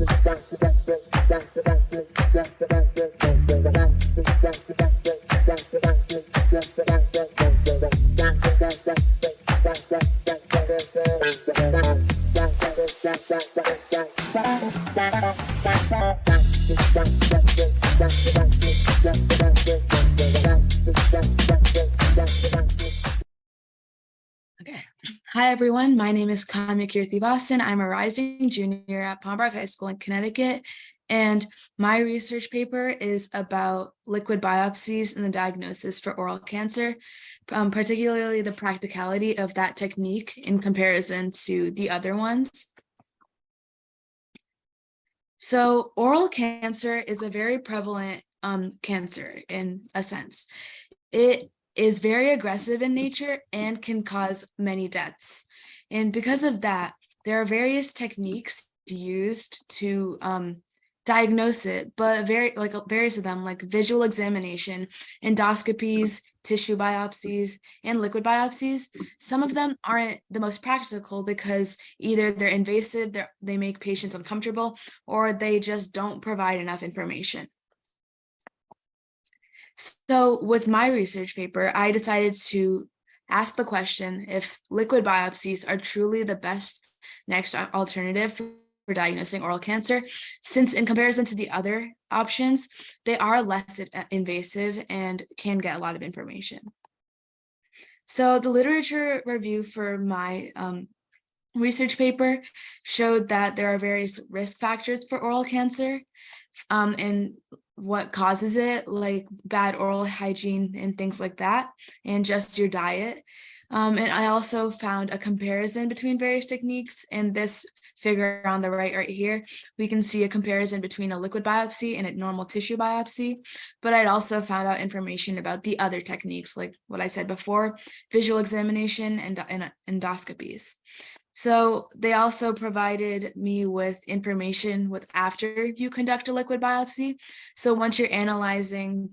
Okay. Hi, everyone. My name is Kamya Keerthivasan. I'm a rising junior at Pembroke High School in Connecticut, and my research paper is about liquid biopsies and the diagnosis for oral cancer, particularly the practicality of that technique in comparison to the other ones. So oral cancer is a very prevalent cancer in a sense. It is very aggressive in nature and can cause many deaths. And because of that, there are various techniques used to diagnose it, but various of them, like visual examination, endoscopies, tissue biopsies, and liquid biopsies. Some of them aren't the most practical because either they're invasive, they make patients uncomfortable, or they just don't provide enough information. So with my research paper, I decided to ask the question if liquid biopsies are truly the best next alternative for diagnosing oral cancer, since in comparison to the other options, they are less invasive and can get a lot of information. So the literature review for my research paper showed that there are various risk factors for oral cancer, and what causes it, like bad oral hygiene and things like that, and just your diet. And I also found a comparison between various techniques. In this figure on the right here, we can see a comparison between a liquid biopsy and a normal tissue biopsy. But I'd also found out information about the other techniques, like what I said before, visual examination and endoscopies. So they also provided me with information with after you conduct a liquid biopsy. So once you're analyzing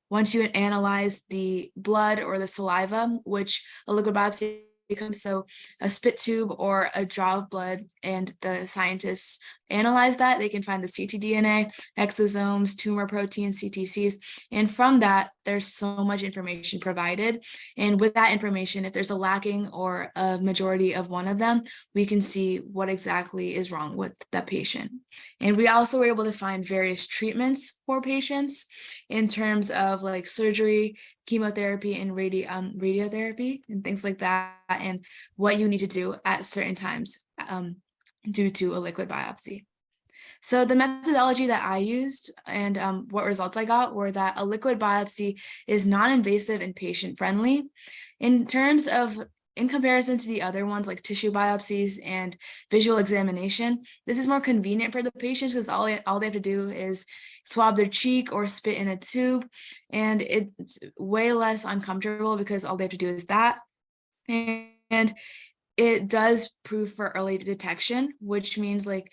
once you analyze the blood or the saliva, which a liquid biopsy becomes, so a spit tube or a draw of blood, and the scientists analyze that, they can find the ctDNA, exosomes, tumor proteins, CTCs, and from that, there's so much information provided. And with that information, if there's a lacking or a majority of one of them, we can see what exactly is wrong with that patient. And we also were able to find various treatments for patients in terms of like surgery, chemotherapy, and radiotherapy and things like that, and what you need to do at certain times due to a liquid biopsy. So the methodology that I used and what results I got were that a liquid biopsy is non-invasive and patient-friendly. In comparison to the other ones like tissue biopsies and visual examination, this is more convenient for the patients because all they have to do is swab their cheek or spit in a tube, and it's way less uncomfortable because all they have to do is that. And it does prove for early detection, which means like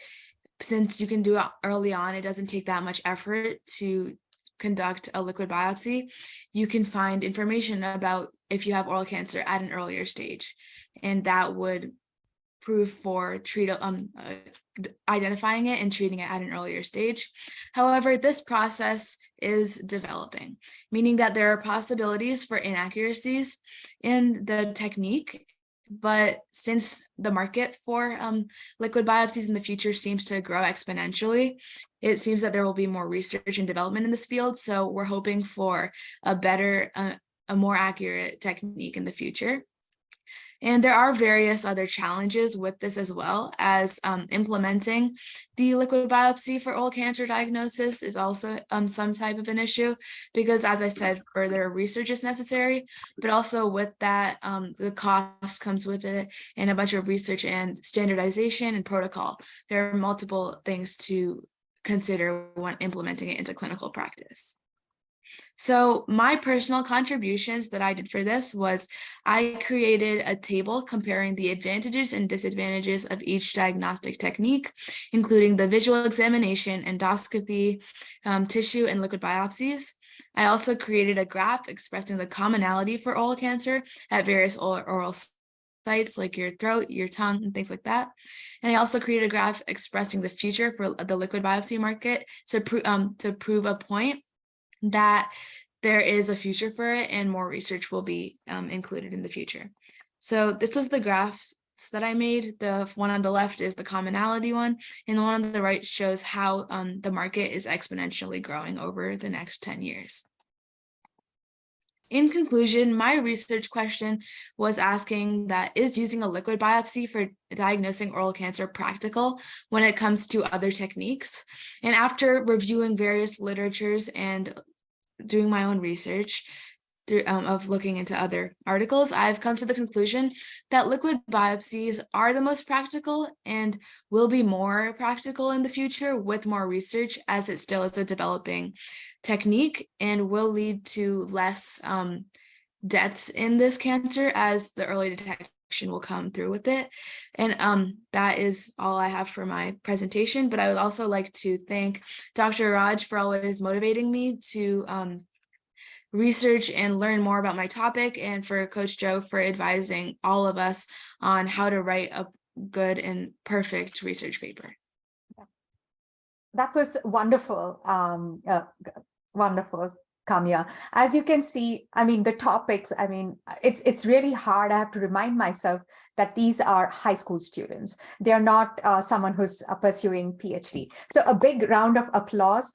since you can do it early on, it doesn't take that much effort to conduct a liquid biopsy. You can find information about if you have oral cancer at an earlier stage, and that would prove for identifying it and treating it at an earlier stage. However, this process is developing, meaning that there are possibilities for inaccuracies in the technique. But since the market for liquid biopsies in the future seems to grow exponentially, it seems that there will be more research and development in this field. So we're hoping for a better, a more accurate technique in the future. And there are various other challenges with this as well, as implementing the liquid biopsy for oral cancer diagnosis is also some type of an issue, because as I said, further research is necessary, but also with that, the cost comes with it and a bunch of research and standardization and protocol. There are multiple things to consider when implementing it into clinical practice. So my personal contributions that I did for this was I created a table comparing the advantages and disadvantages of each diagnostic technique, including the visual examination, endoscopy, tissue, and liquid biopsies. I also created a graph expressing the commonality for oral cancer at various oral sites like your throat, your tongue, and things like that. And I also created a graph expressing the future for the liquid biopsy market to prove a point that there is a future for it and more research will be included in the future. So this was the graph that I made. The one on the left is the commonality one, and the one on the right shows how the market is exponentially growing over the next 10 years. In conclusion, my research question was asking that, is using a liquid biopsy for diagnosing oral cancer practical when it comes to other techniques? And after reviewing various literatures and doing my own research, of looking into other articles, I've come to the conclusion that liquid biopsies are the most practical and will be more practical in the future with more research, as it still is a developing technique and will lead to less deaths in this cancer as the early detection will come through with it. And that is all I have for my presentation, but I would also like to thank Dr. Raj for always motivating me to research and learn more about my topic, and for Coach Joe for advising all of us on how to write a good and perfect research paper. That was wonderful, wonderful, Kamya. As you can see, I mean, the topics, I mean, it's really hard. I have to remind myself that these are high school students. They are not someone who's pursuing PhD. So a big round of applause.